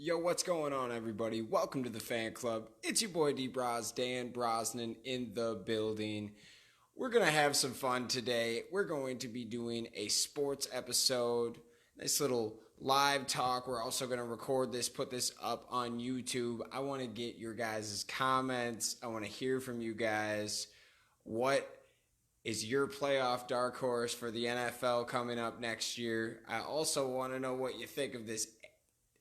Yo, what's going on, everybody? Welcome to the fan club. It's your boy D Bros, Dan Brosnan in the building. We're going to have some fun today. We're going to be doing a sports episode, nice little live talk. We're also going to record this, put this up on YouTube. I want to get your guys' comments. I want to hear from you guys. What is your playoff dark horse for the NFL coming up next year? I also want to know what you think of this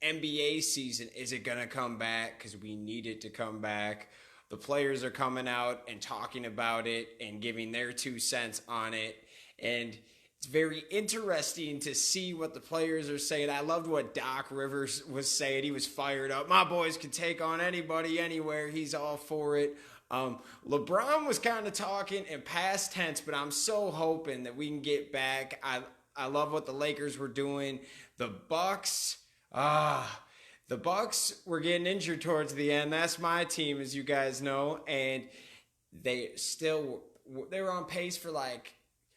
NBA season. Is it going to come back? Because we need it to come back. The players are coming out and talking about it and giving their 2 cents on it. And it's very interesting to see what the players are saying. I loved what Doc Rivers was saying. He was fired up. My boys can take on anybody, anywhere. He's all for it. LeBron was kind of talking in past tense, but I'm so hoping that we can get back. I love what the Lakers were doing. The Bucs. The Bucs were getting injured towards the end. That's my team, as you guys know, and they were on pace for like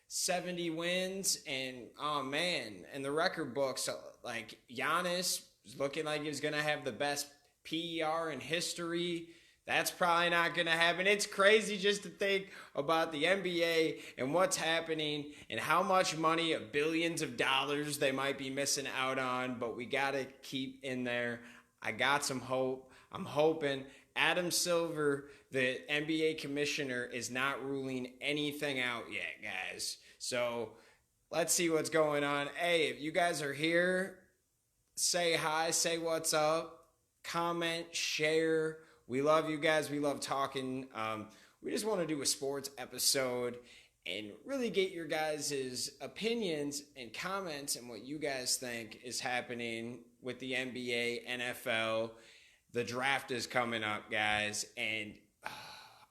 70 wins, and oh man, and the record books, like Giannis was looking like he was gonna have the best PER in history. That's probably not going to happen. It's crazy just to think about the NBA and what's happening and how much money of billions of dollars they might be missing out on, but we got to keep in there. I got some hope. I'm hoping Adam Silver, the NBA commissioner, is not ruling anything out yet, guys. So let's see what's going on. Hey, if you guys are here, say hi, say what's up, comment, share. We love you guys. We love talking. We just want to do a sports episode and really get your guys' opinions and comments and what you guys think is happening with the NBA, NFL. The draft is coming up, guys, and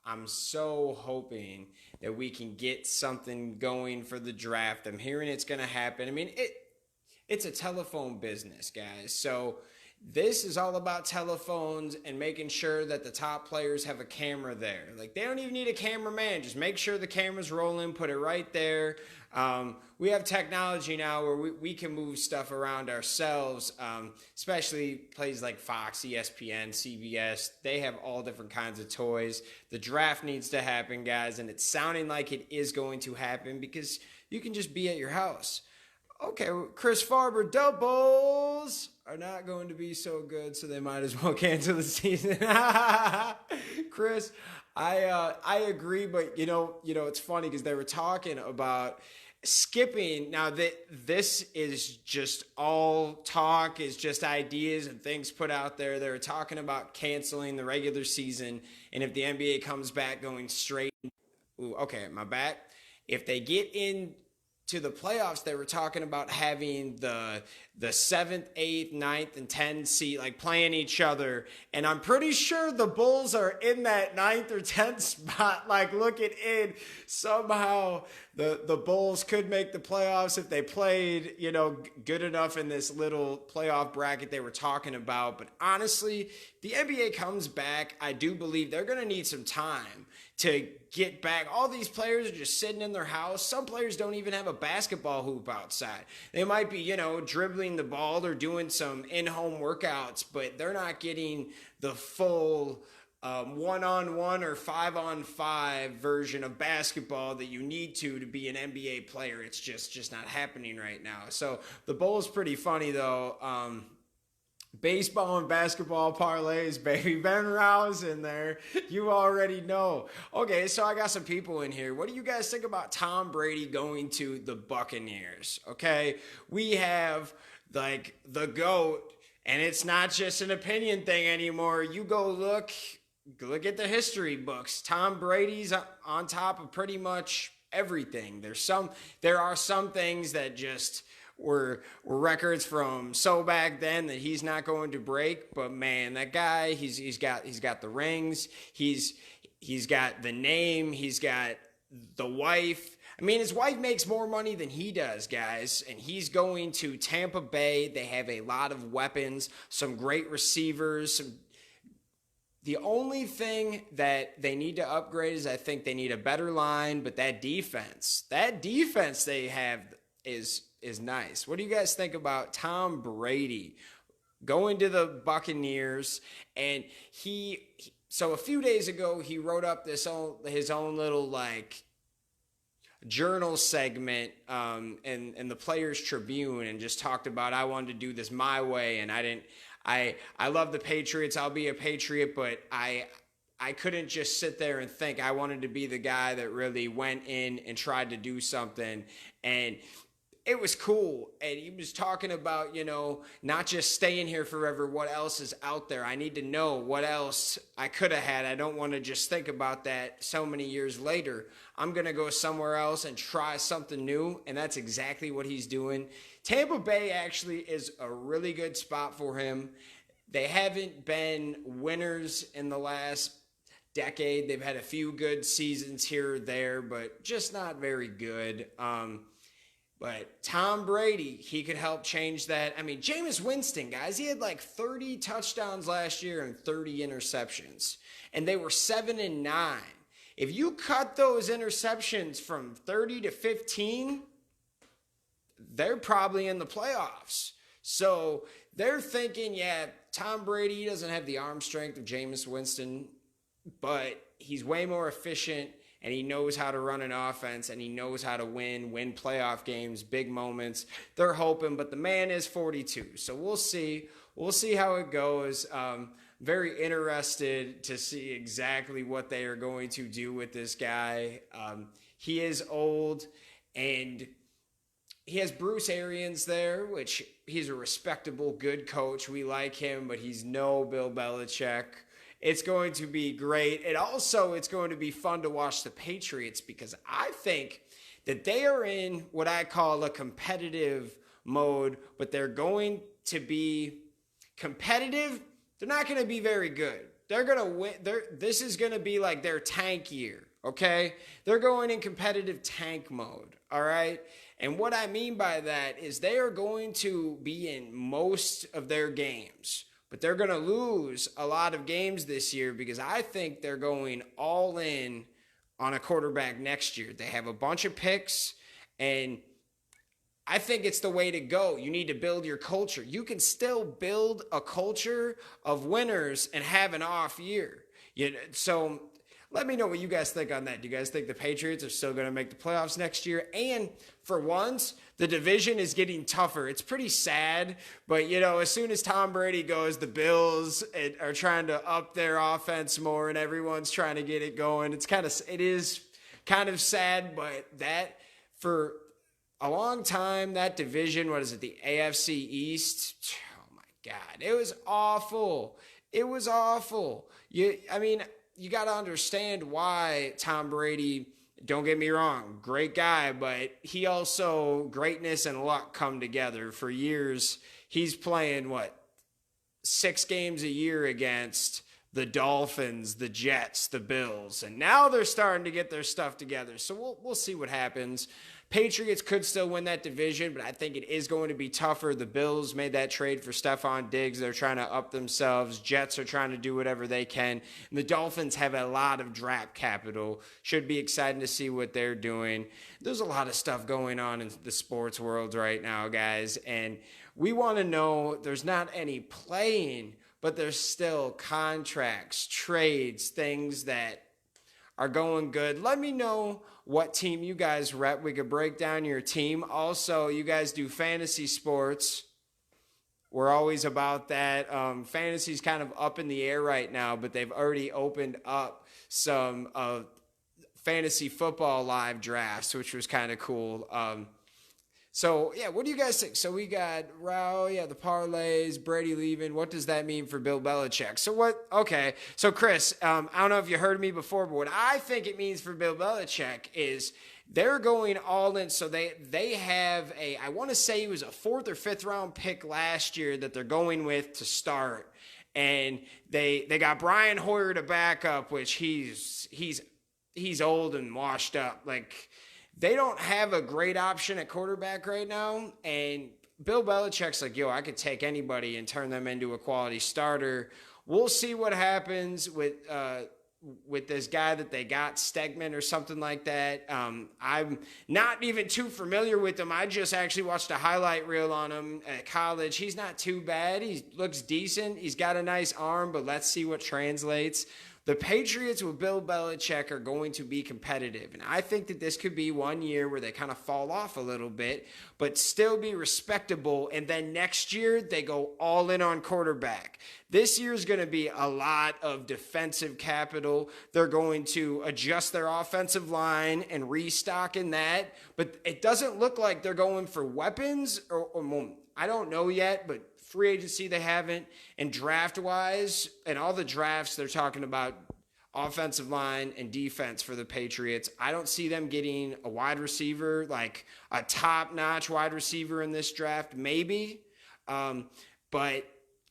I'm so hoping that we can get something going for the draft. I'm hearing it's going to happen. I mean, it's a telephone business, guys, so this is all about telephones and making sure that the top players have a camera there. Like, they don't even need a cameraman. Just make sure the camera's rolling, put it right there. We have technology now where we can move stuff around ourselves, especially places like Fox, ESPN, CBS. They have all different kinds of toys. The draft needs to happen, guys, and it's sounding like it is going to happen because you can just be at your house. Okay, Chris Farber doubles are not going to be so good, so they might as well cancel the season. Chris, I agree, but you know, it's funny because they were talking about skipping. Now that this is just all talk, is just ideas and things put out there. They were talking about canceling the regular season, and if the NBA comes back going straight, my back. If they get in to the playoffs, they were talking about having the 7th, 8th, 9th, and 10th seed, like, playing each other. And I'm pretty sure the Bulls are in that 9th or 10th spot, like, looking in. Somehow the Bulls could make the playoffs if they played, good enough in this little playoff bracket they were talking about. But honestly, if the NBA comes back, I do believe they're going to need some time to get back. All these players are just sitting in their house. Some players don't even have a basketball hoop outside. They might be, dribbling the ball or doing some in-home workouts, but they're not getting the full one-on-one or five-on-five version of basketball that you need to be an NBA player. It's just not happening right now. So the Bulls pretty funny, though. Baseball and basketball parlays, baby. Ben Rouse in there. You already know. Okay, so I got some people in here. What do you guys think about Tom Brady going to the Buccaneers? Okay, we have, like, the GOAT, and it's not just an opinion thing anymore. You go look at the history books. Tom Brady's on top of pretty much everything. There are some things that just were records from so back then that he's not going to break. But man, that guy, he's got the rings, he's got the name, he's got the wife. I mean, his wife makes more money than he does, guys, and he's going to Tampa Bay. They have a lot of weapons, some great receivers. The only thing that they need to upgrade is I think they need a better line, but that defense they have is nice. What do you guys think about Tom Brady going to the Buccaneers, and so a few days ago he wrote up his own little like journal segment in the Players Tribune, and just talked about, I wanted to do this my way, and I love the Patriots, I'll be a Patriot, but I couldn't just sit there and think. I wanted to be the guy that really went in and tried to do something. And it was cool. And he was talking about, not just staying here forever, what else is out there. I need to know what else I could have had. I don't want to just think about that so many years later. I'm going to go somewhere else and try something new. And that's exactly what he's doing. Tampa Bay actually is a really good spot for him. They haven't been winners in the last decade. They've had a few good seasons here or there, but just not very good. But Tom Brady, he could help change that. I mean, Jameis Winston, guys, he had like 30 touchdowns last year and 30 interceptions, and they were 7-9. If you cut those interceptions from 30 to 15, they're probably in the playoffs. So they're thinking, yeah, Tom Brady doesn't have the arm strength of Jameis Winston, but he's way more efficient, and he knows how to run an offense, and he knows how to win playoff games, big moments. They're hoping, but the man is 42. So we'll see. We'll see how it goes. Very interested to see exactly what they are going to do with this guy. He is old, and he has Bruce Arians there, which he's a respectable, good coach. We like him, but he's no Bill Belichick. It's going to be great. And also, it's going to be fun to watch the Patriots, because I think that they are in what I call a competitive mode, but they're going to be competitive. They're not going to be very good. They're going to win. This is going to be like their tank year, okay? They're going in competitive tank mode, all right? And what I mean by that is they are going to be in most of their games, but they're going to lose a lot of games this year, because I think they're going all in on a quarterback next year. They have a bunch of picks, and I think it's the way to go. You need to build your culture. You can still build a culture of winners and have an off year. So let me know what you guys think on that. Do you guys think the Patriots are still going to make the playoffs next year? And for once, the division is getting tougher. It's pretty sad, but as soon as Tom Brady goes, the Bills are trying to up their offense more, and everyone's trying to get it going. It is kind of sad, but that for a long time, that division, what is it, the AFC East? Oh my God, it was awful. It was awful. You got to understand why Tom Brady, don't get me wrong, great guy, but he also, greatness and luck come together. For years, he's playing, 6 games a year against the Dolphins, the Jets, the Bills, and now they're starting to get their stuff together. So we'll see what happens. Patriots could still win that division, but I think it is going to be tougher. The Bills made that trade for Stephon Diggs. They're trying to up themselves. Jets are trying to do whatever they can. And the Dolphins have a lot of draft capital. Should be exciting to see what they're doing. There's a lot of stuff going on in the sports world right now, guys. And we want to know, there's not any playing, but there's still contracts, trades, things that are going good. Let me know what team you guys rep. We could break down your team. Also, you guys do fantasy sports. We're always about that. Fantasy's kind of up in the air right now, but they've already opened up some fantasy football live drafts, which was kind of cool. So, yeah, what do you guys think? So we got the parlays, Brady leaving. What does that mean for Bill Belichick? So Chris, I don't know if you heard me before, but what I think it means for Bill Belichick is they're going all in. So they have I want to say it was a 4th or 5th round pick last year that they're going with to start. And they got Brian Hoyer to back up, which he's old and washed up. They don't have a great option at quarterback right now, and Bill Belichick's like, I could take anybody and turn them into a quality starter. We'll see what happens with with this guy that they got, Stegman or something like that. I'm not even too familiar with him. I just actually watched a highlight reel on him at college. He's not too bad. He looks decent. He's got a nice arm, but let's see what translates. The Patriots with Bill Belichick are going to be competitive, and I think that this could be one year where they kind of fall off a little bit, but still be respectable, and then next year they go all in on quarterback. This year is going to be a lot of defensive capital. They're going to adjust their offensive line and restock in that, but it doesn't look like they're going for weapons, or I don't know yet, but free agency they haven't, and draft-wise, and all the drafts they're talking about offensive line and defense for the Patriots. I don't see them getting a wide receiver, like a top-notch wide receiver in this draft, maybe, but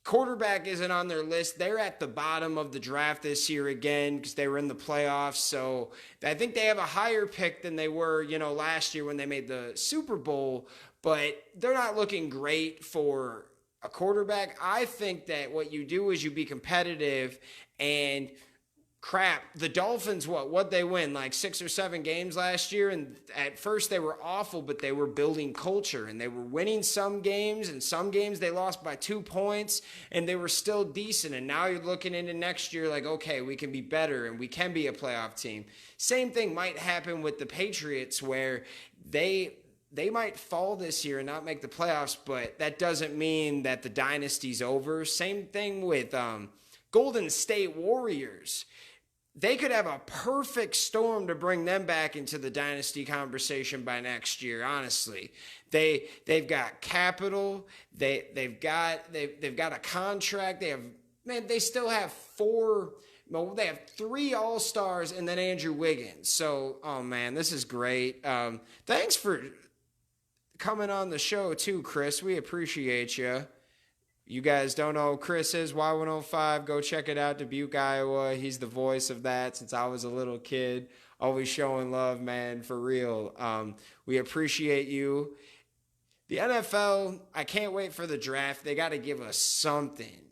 quarterback isn't on their list. They're at the bottom of the draft this year again because they were in the playoffs, so I think they have a higher pick than they were, last year when they made the Super Bowl, but they're not looking great for a quarterback. I think that what you do is you be competitive, and the Dolphins, what they win, like 6 or 7 games last year, and at first they were awful, but they were building culture, and they were winning some games, and some games they lost by 2 points, and they were still decent, and now you're looking into next year like, okay, we can be better, and we can be a playoff team. Same thing might happen with the Patriots, where they might fall this year and not make the playoffs, but that doesn't mean that the dynasty's over. Same thing with Golden State Warriors. They could have a perfect storm to bring them back into the dynasty conversation by next year, honestly. They've got capital, they've got a contract, they still have they have 3 All-Stars and then Andrew Wiggins. So, oh man, this is great. Thanks for coming on the show too, Chris. We appreciate you. You guys don't know who Chris is, Y105. Go check it out, Dubuque, Iowa. He's the voice of that since I was a little kid. Always showing love, man, for real. We appreciate you. The NFL, I can't wait for the draft. They got to give us something.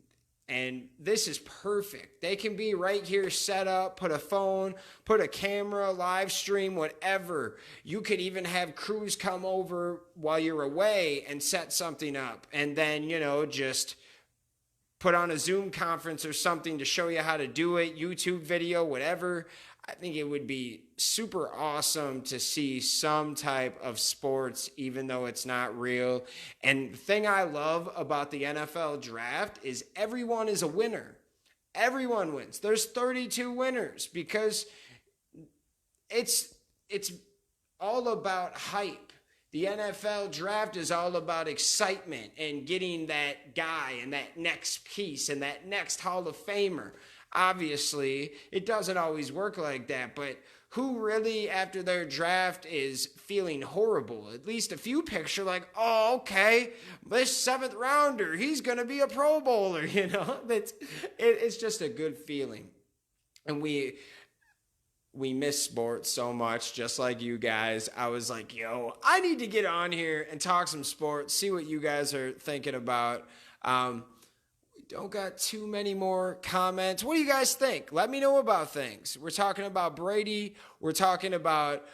And this is perfect. They can be right here set up, put a phone, put a camera, live stream, whatever. You could even have crews come over while you're away and set something up. And then, just put on a Zoom conference or something to show you how to do it, YouTube video, whatever. I think it would be super awesome to see some type of sports, even though it's not real. And the thing I love about the NFL draft is everyone is a winner. Everyone wins. There's 32 winners because it's all about hype. The NFL draft is all about excitement and getting that guy and that next piece and that next Hall of Famer. Obviously, it doesn't always work like that, but who really, after their draft, is feeling horrible? At least a few picks are like, oh, okay, this 7th rounder, he's going to be a Pro Bowler, It's just a good feeling. And we miss sports so much, just like you guys. I was like, I need to get on here and talk some sports, see what you guys are thinking about. Don't got too many more comments. What do you guys think? Let me know about things. We're talking about Brady. We're talking about,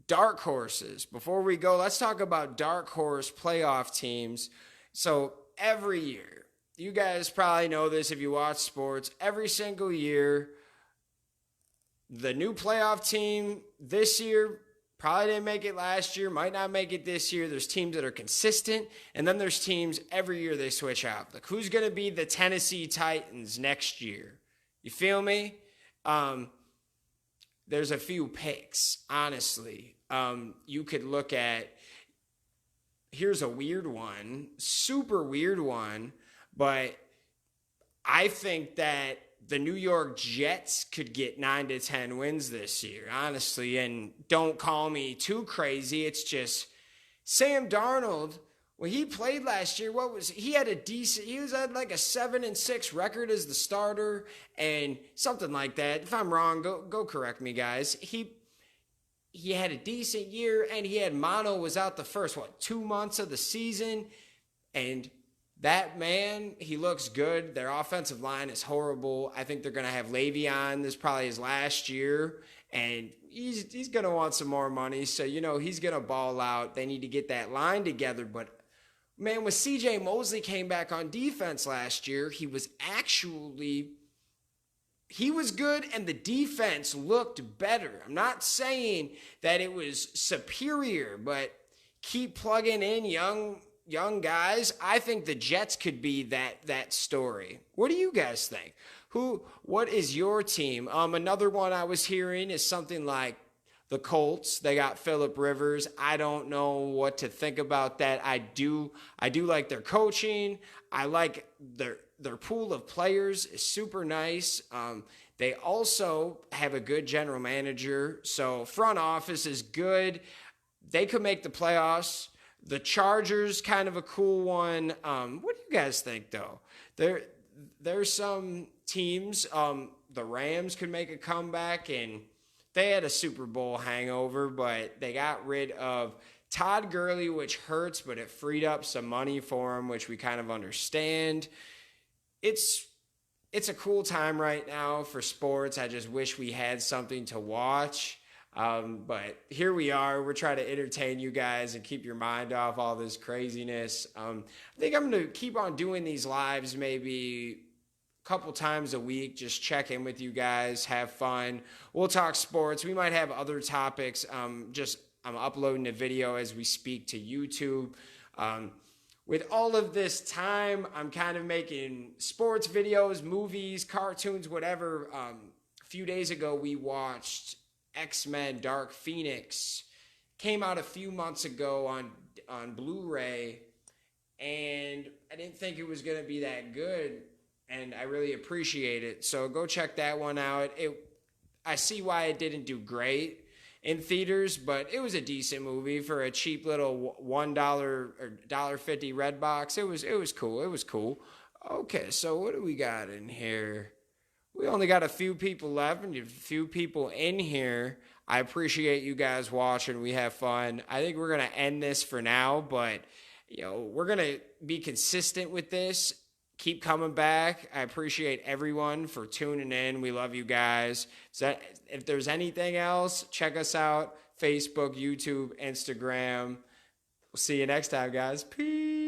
dark horses. Before we go, let's talk about dark horse playoff teams. So every year, you guys probably know this if you watch sports, every single year, the new playoff team this year probably didn't make it last year, might not make it this year. There's teams that are consistent, and then there's teams every year they switch out. Like, who's going to be the Tennessee Titans next year? You feel me? There's a few picks, honestly. You could look at, here's a weird one, super weird one, but I think that the New York Jets could get 9 to 10 wins this year, honestly. And don't call me too crazy. It's just Sam Darnold, when he played last year, he had like a 7-6 record as the starter and something like that. If I'm wrong, go correct me, guys. He had a decent year, and he had was out the first 2 months of the season, and That man, he looks good. Their offensive line is horrible. I think they're going to have Le'Veon. This is probably his last year, and he's going to want some more money. So, he's going to ball out. They need to get that line together. But, man, when C.J. Mosley came back on defense last year, he was good and the defense looked better. I'm not saying that it was superior, but keep plugging in young guys. I think the Jets could be that story. What do you guys think? What is your team? Another one I was hearing is something like the Colts. They got Phillip Rivers. I don't know what to think about that. I do like their coaching. I like their pool of players is super nice. They also have a good general manager. So front office is good. They could make the playoffs. The Chargers, kind of a cool one. What do you guys think, though? There's some teams. The Rams could make a comeback, and they had a Super Bowl hangover, but they got rid of Todd Gurley, which hurts, but it freed up some money for him, which we kind of understand. It's a cool time right now for sports. I just wish we had something to watch. But here we are. We're trying to entertain you guys and keep your mind off all this craziness. I think I'm going to keep on doing these lives maybe a couple times a week. Just check in with you guys, have fun. We'll talk sports. We might have other topics. I'm uploading a video as we speak to YouTube. With all of this time, I'm kind of making sports videos, movies, cartoons, whatever. A few days ago, we watched X-Men Dark Phoenix. Came out a few months ago on Blu-ray, and I didn't think it was going to be that good, and I really appreciate it. So go check that one out. I see why it didn't do great in theaters, but it was a decent movie for a cheap little $1 or $1.50 red box. It was cool. It was cool. Okay, so what do we got in here? We only got a few people left and a few people in here. I appreciate you guys watching. We have fun. I think we're going to end this for now, but we're going to be consistent with this. Keep coming back. I appreciate everyone for tuning in. We love you guys. So if there's anything else, check us out. Facebook, YouTube, Instagram. We'll see you next time, guys. Peace.